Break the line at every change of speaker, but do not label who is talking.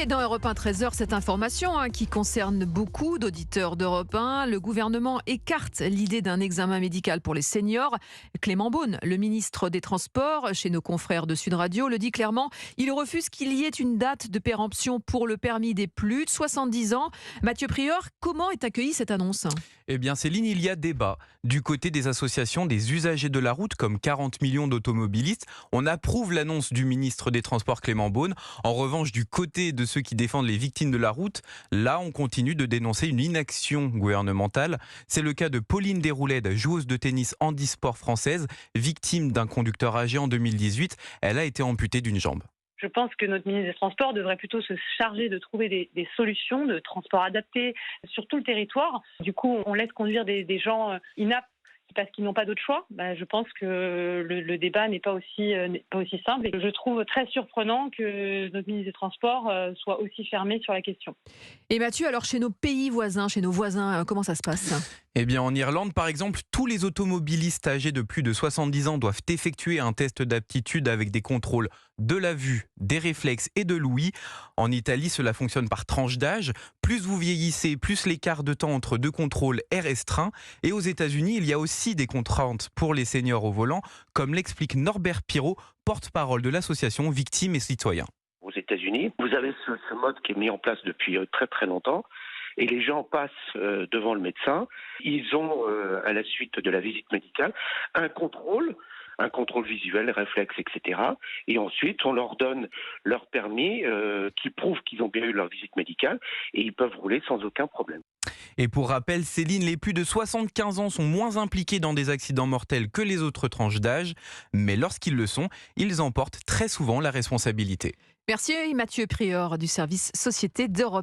et dans Europe 1 13h, cette information qui concerne beaucoup d'auditeurs d'Europe 1. Le gouvernement écarte l'idée d'un examen médical pour les seniors. Clément Beaune, le ministre des Transports, chez nos confrères de Sud Radio, le dit clairement. Il refuse qu'il y ait une date de péremption pour le permis des plus de 70 ans. Mathieu Prieur, comment est accueillie cette annonce ?
Eh bien Céline, il y a débat. Du côté des associations des usagers de la route, comme 40 millions d'automobilistes, on approuve l'annonce du ministre des Transports Clément Beaune. En revanche, du côté de ceux qui défendent les victimes de la route, là on continue de dénoncer une inaction gouvernementale. C'est le cas de Pauline Desrouledes, joueuse de tennis handisport française, victime d'un conducteur âgé en 2018. Elle a été amputée d'une jambe.
Je pense que notre ministre des Transports devrait plutôt se charger de trouver des solutions de transport adaptés sur tout le territoire. Du coup, on laisse conduire des gens inaptes parce qu'ils n'ont pas d'autre choix. Je pense que le débat n'est pas aussi simple. Et je trouve très surprenant que notre ministre des Transports soit aussi fermé sur la question.
Et Mathieu, alors chez nos pays voisins, chez nos voisins, comment ça se passe ?
Eh bien, en Irlande, par exemple, tous les automobilistes âgés de plus de 70 ans doivent effectuer un test d'aptitude avec des contrôles de la vue, des réflexes et de l'ouïe. En Italie, cela fonctionne par tranche d'âge. Plus vous vieillissez, plus l'écart de temps entre deux contrôles est restreint. Et aux États-Unis, il y a aussi des contraintes pour les seniors au volant, comme l'explique Norbert Pirot, porte-parole de l'association Victimes et Citoyens.
Aux États-Unis, vous avez ce mode qui est mis en place depuis très très longtemps. Et les gens passent devant le médecin. Ils ont, à la suite de la visite médicale, un contrôle visuel, réflexe, etc. Et ensuite, on leur donne leur permis qui prouve qu'ils ont bien eu leur visite médicale et ils peuvent rouler sans aucun problème.
Et pour rappel, Céline, les plus de 75 ans sont moins impliqués dans des accidents mortels que les autres tranches d'âge. Mais lorsqu'ils le sont, ils en portent très souvent la responsabilité.
Merci Mathieu Prieur du service Société d'Europe.